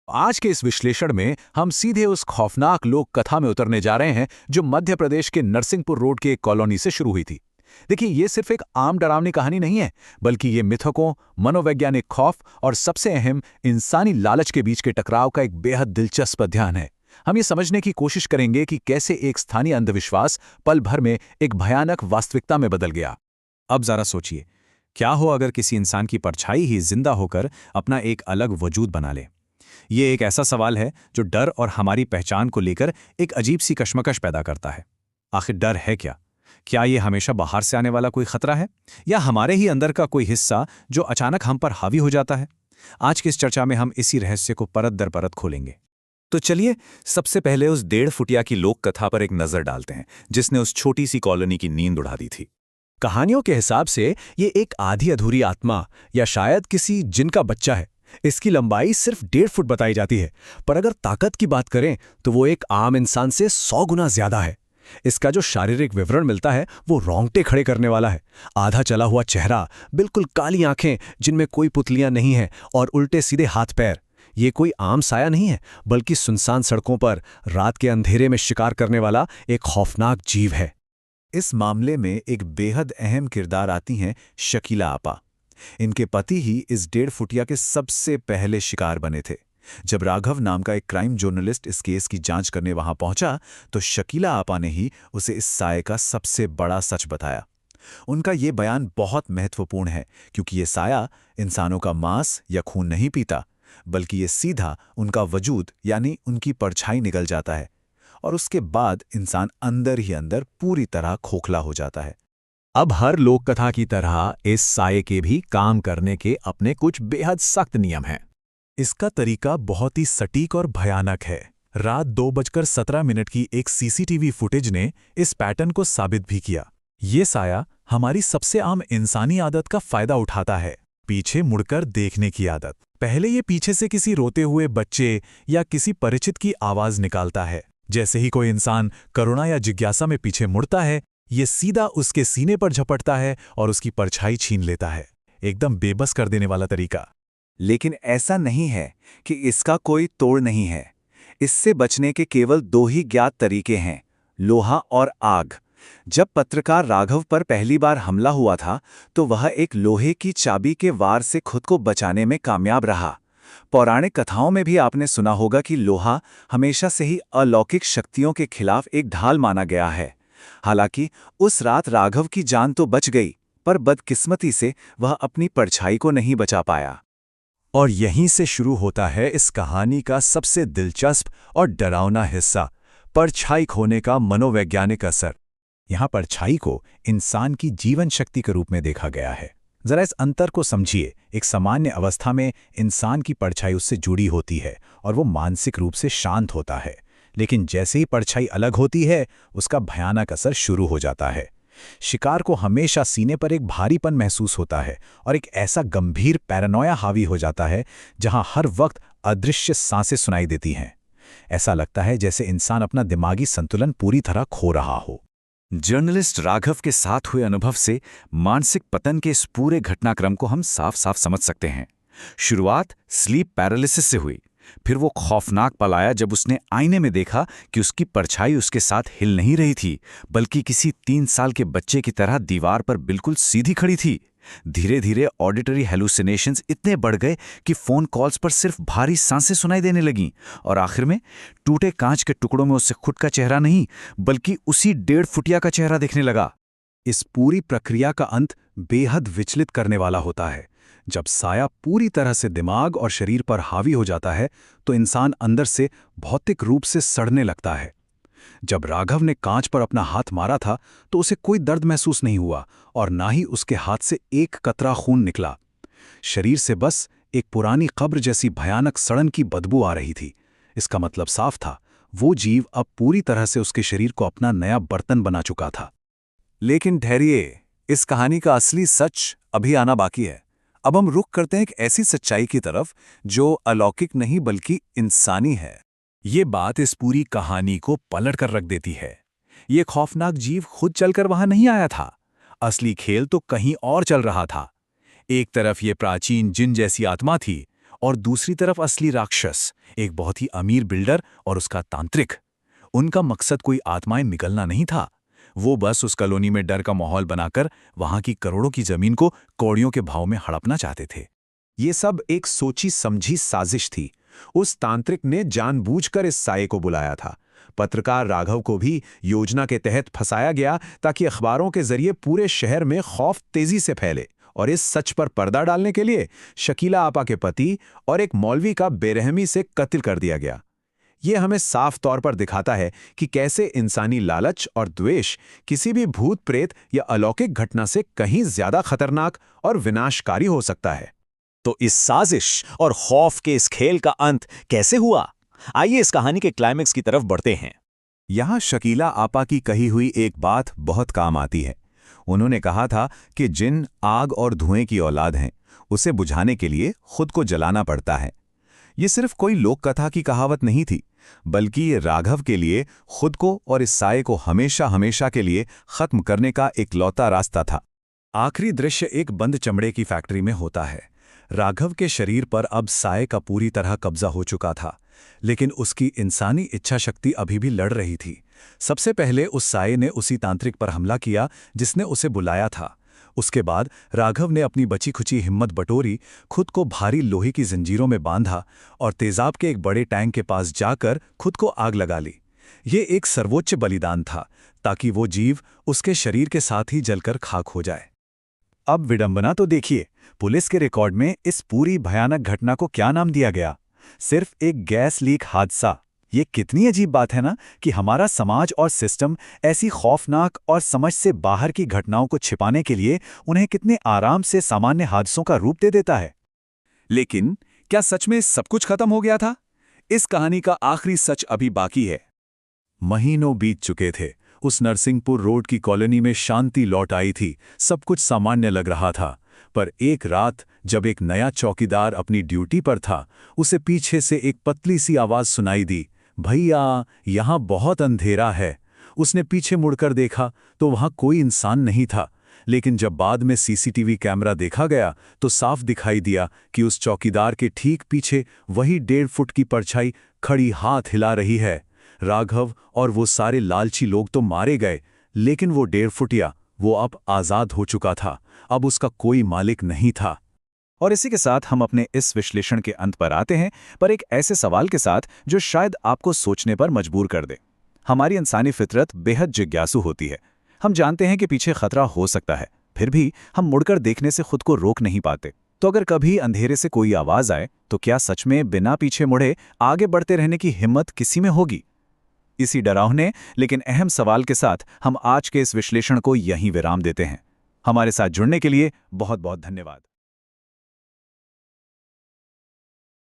आज के इस विश्लेषण में हम सीधे उस खौफनाक लोक कथा में उतरने जा रहे हैं जो मध्य प्रदेश के नरसिंहपुर रोड के एक कॉलोनी से शुरू हुई थी। देखिए, ये सिर्फ एक आम डरावनी कहानी नहीं है, बल्कि ये मिथकों, मनोवैज्ञानिक खौफ और सबसे अहम इंसानी लालच के बीच के टकराव का एक बेहद दिलचस्प अध्ययन है। हम ये समझने की कोशिश करेंगे कि कैसे एक स्थानीय अंधविश्वास पल भर में एक भयानक वास्तविकता में बदल गया। अब जरा सोचिए, क्या हो अगर किसी इंसान की परछाई ही जिंदा होकर अपना एक अलग वजूद बना ले। ये एक ऐसा सवाल है जो डर और हमारी पहचान को लेकर एक अजीब सी कश्मकश पैदा करता है। आखिर डर है क्या? क्या ये हमेशा बाहर से आने वाला कोई खतरा है, या हमारे ही अंदर का कोई हिस्सा जो अचानक हम पर हावी हो जाता है? आज की इस चर्चा में हम इसी रहस्य को परत दर परत खोलेंगे। तो चलिए, सबसे पहले उस 1.5 फुटिया की लोक कथा पर एक नजर डालते हैं जिसने उस छोटी सी कॉलोनी की नींद उड़ा दी थी। कहानियों के हिसाब से ये एक आधी अधूरी आत्मा या शायद किसी जिन का बच्चा है। इसकी लंबाई सिर्फ 1.5 फुट बताई जाती है, पर अगर ताकत की बात करें तो वो एक आम इंसान से 100 गुना ज्यादा है। इसका जो शारीरिक विवरण मिलता है वो रोंगटे खड़े करने वाला है। आधा चला हुआ चेहरा, बिल्कुल काली आंखें जिनमें कोई पुतलियां नहीं हैं और उल्टे सीधे हाथ पैर। ये कोई आम साया नहीं है, बल्कि सुनसान सड़कों पर रात के अंधेरे में शिकार करने वाला एक खौफनाक जीव है। इस मामले में एक बेहद अहम किरदार आती हैं शकीला आपा। इनके पति ही इस 1.5 फुटिया के सबसे पहले शिकार बने थे। जब राघव नाम का एक क्राइम जर्नलिस्ट इस केस की जांच करने वहां पहुंचा तो शकीला आपा ने ही उसे इस साये का सबसे बड़ा सच बताया। उनका ये बयान बहुत महत्वपूर्ण है क्योंकि ये साया इंसानों का मांस या खून नहीं पीता, बल्कि ये सीधा उनका वजूद यानी उनकी परछाई निगल जाता है और उसके बाद इंसान अंदर ही अंदर पूरी तरह खोखला हो जाता है। अब हर लोक कथा की तरह इस साये के भी काम करने के अपने कुछ बेहद सख्त नियम हैं। इसका तरीका बहुत ही सटीक और भयानक है। रात 2:17 की एक सीसीटीवी फुटेज ने इस पैटर्न को साबित भी किया। ये साया हमारी सबसे आम इंसानी आदत का फायदा उठाता है, पीछे मुड़कर देखने की आदत। पहले ये पीछे से किसी रोते हुए बच्चे या किसी परिचित की आवाज निकालता है। जैसे ही कोई इंसान करुणा या जिज्ञासा में पीछे मुड़ता है, ये सीधा उसके सीने पर झपटता है और उसकी परछाई छीन लेता है। एकदम बेबस कर देने वाला तरीका। लेकिन ऐसा नहीं है कि इसका कोई तोड़ नहीं है। इससे बचने के केवल 2 ही ज्ञात तरीके हैं, लोहा और आग। जब पत्रकार राघव पर पहली बार हमला हुआ था तो वह एक लोहे की चाबी के वार से खुद को बचाने में कामयाब रहा। पौराणिक कथाओं में भी आपने सुना होगा कि लोहा हमेशा से ही अलौकिक शक्तियों के खिलाफ एक ढाल माना गया है। हालांकि उस रात राघव की जान तो बच गई, पर बदकिस्मती से वह अपनी परछाई को नहीं बचा पाया। और यहीं से शुरू होता है इस कहानी का सबसे दिलचस्प और डरावना हिस्सा, परछाई खोने का मनोवैज्ञानिक असर। यहाँ परछाई को इंसान की जीवन शक्ति के रूप में देखा गया है। जरा इस अंतर को समझिए। एक सामान्य अवस्था में इंसान की परछाई उससे जुड़ी होती है और वो मानसिक रूप से शांत होता है, लेकिन जैसे ही परछाई अलग होती है उसका भयानक असर शुरू हो जाता है। शिकार को हमेशा सीने पर एक भारीपन महसूस होता है और एक ऐसा गंभीर पैरानोया हावी हो जाता है जहां हर वक्त अदृश्य सांसें सुनाई देती हैं। ऐसा लगता है जैसे इंसान अपना दिमागी संतुलन पूरी तरह खो रहा हो। जर्नलिस्ट राघव के साथ हुए अनुभव से मानसिक पतन के इस पूरे घटनाक्रम को हम साफ साफ समझ सकते हैं। शुरुआत स्लीप पैरालिसिस से हुई, फिर वो खौफनाक पल आया जब उसने आईने में देखा कि उसकी परछाई उसके साथ हिल नहीं रही थी, बल्कि किसी 3 साल के बच्चे की तरह दीवार पर बिल्कुल सीधी खड़ी थी। धीरे धीरे ऑडिटरी हेलुसिनेशंस इतने बढ़ गए कि फोन कॉल्स पर सिर्फ भारी सांसें सुनाई देने लगीं, और आखिर में टूटे कांच के टुकड़ों में उसे खुद का चेहरा नहीं बल्कि उसी 1.5 फुटिया का चेहरा दिखने लगा। इस पूरी प्रक्रिया का अंत बेहद विचलित करने वाला होता है। जब साया पूरी तरह से दिमाग और शरीर पर हावी हो जाता है तो इंसान अंदर से भौतिक रूप से सड़ने लगता है। जब राघव ने कांच पर अपना हाथ मारा था तो उसे कोई दर्द महसूस नहीं हुआ और ना ही उसके हाथ से एक कतरा खून निकला। शरीर से बस एक पुरानी कब्र जैसी भयानक सड़न की बदबू आ रही थी। इसका मतलब साफ था, वो जीव अब पूरी तरह से उसके शरीर को अपना नया बर्तन बना चुका था। लेकिन ठहरिए, इस कहानी का असली सच अभी आना बाकी है। अब हम रुख करते हैं एक ऐसी सच्चाई की तरफ जो अलौकिक नहीं बल्कि इंसानी है। ये बात इस पूरी कहानी को पलट कर रख देती है। ये खौफनाक जीव खुद चलकर वहां नहीं आया था। असली खेल तो कहीं और चल रहा था। एक तरफ ये प्राचीन जिन जैसी आत्मा थी और दूसरी तरफ असली राक्षस, एक बहुत ही अमीर बिल्डर और उसका तांत्रिक। उनका मकसद कोई आत्माएं निगलना नहीं था, वो बस उस कॉलोनी में डर का माहौल बनाकर वहां की करोड़ों की जमीन को कौड़ियों के भाव में हड़पना चाहते थे। ये सब एक सोची समझी साजिश थी। उस तांत्रिक ने जानबूझकर इस साये को बुलाया था। पत्रकार राघव को भी योजना के तहत फंसाया गया ताकि अखबारों के जरिए पूरे शहर में खौफ तेजी से फैले, और इस सच पर पर्दा डालने के लिए शकीला आपा के पति और एक मौलवी का बेरहमी से कत्ल कर दिया गया। ये हमें साफ तौर पर दिखाता है कि कैसे इंसानी लालच और द्वेष किसी भी भूत प्रेत या अलौकिक घटना से कहीं ज्यादा खतरनाक और विनाशकारी हो सकता है। तो इस साजिश और खौफ के इस खेल का अंत कैसे हुआ? आइए इस कहानी के क्लाइमेक्स की तरफ बढ़ते हैं। यहाँ शकीला आपा की कही हुई एक बात बहुत काम आती है। उन्होंने कहा था कि जिन आग और धुएं की औलाद हैं, उसे बुझाने के लिए खुद को जलाना पड़ता है। ये सिर्फ कोई लोक कथा की कहावत नहीं थी, बल्कि ये राघव के लिए खुद को और इस साये को हमेशा हमेशा के लिए खत्म करने का इकलौता रास्ता था। आखिरी दृश्य एक बंद चमड़े की फैक्ट्री में होता है। राघव के शरीर पर अब साये का पूरी तरह कब्जा हो चुका था, लेकिन उसकी इंसानी इच्छा शक्ति अभी भी लड़ रही थी। सबसे पहले उस साये ने उसी तांत्रिक पर हमला किया जिसने उसे बुलाया था। उसके बाद राघव ने अपनी बची खुची हिम्मत बटोरी, खुद को भारी लोहे की जंजीरों में बांधा और तेजाब के एक बड़े टैंक के पास जाकर खुद को आग लगा ली। ये एक सर्वोच्च बलिदान था, ताकि वो जीव उसके शरीर के साथ ही जलकर खाक हो जाए। अब विडंबना तो देखिए, पुलिस के रिकॉर्ड में इस पूरी भयानक घटना को क्या नाम दिया गया? सिर्फ एक गैस लीक हादसा। ये कितनी अजीब बात है ना कि हमारा समाज और सिस्टम ऐसी खौफनाक और समझ से बाहर की घटनाओं को छिपाने के लिए उन्हें कितने आराम से सामान्य हादसों का रूप दे देता है। लेकिन क्या सच में सब कुछ खत्म हो गया था? इस कहानी का आखिरी सच अभी बाकी है। महीनों बीत चुके थे। उस नरसिंहपुर रोड की कॉलोनी में शांति लौट आई थी, सब कुछ सामान्य लग रहा था। पर एक रात जब एक नया चौकीदार अपनी ड्यूटी पर था, उसे पीछे से एक पतली सी आवाज सुनाई दी, भैया यहाँ बहुत अंधेरा है। उसने पीछे मुड़कर देखा तो वहां कोई इंसान नहीं था, लेकिन जब बाद में सीसीटीवी कैमरा देखा गया तो साफ दिखाई दिया कि उस चौकीदार के ठीक पीछे वही 1.5 फुट की परछाई खड़ी हाथ हिला रही है। राघव और वो सारे लालची लोग तो मारे गए, लेकिन वो 1.5 फुटिया वो अब आज़ाद हो चुका था। अब उसका कोई मालिक नहीं था। और इसी के साथ हम अपने इस विश्लेषण के अंत पर आते हैं, पर एक ऐसे सवाल के साथ जो शायद आपको सोचने पर मजबूर कर दे। हमारी इंसानी फितरत बेहद जिज्ञासु होती है। हम जानते हैं कि पीछे खतरा हो सकता है, फिर भी हम मुड़कर देखने से खुद को रोक नहीं पाते। तो अगर कभी अंधेरे से कोई आवाज आए तो क्या सच में बिना पीछे मुड़े आगे बढ़ते रहने की हिम्मत किसी में होगी? इसी डरावने लेकिन अहम सवाल के साथ हम आज के इस विश्लेषण को यहीं विराम देते हैं। हमारे साथ जुड़ने के लिए बहुत बहुत धन्यवाद।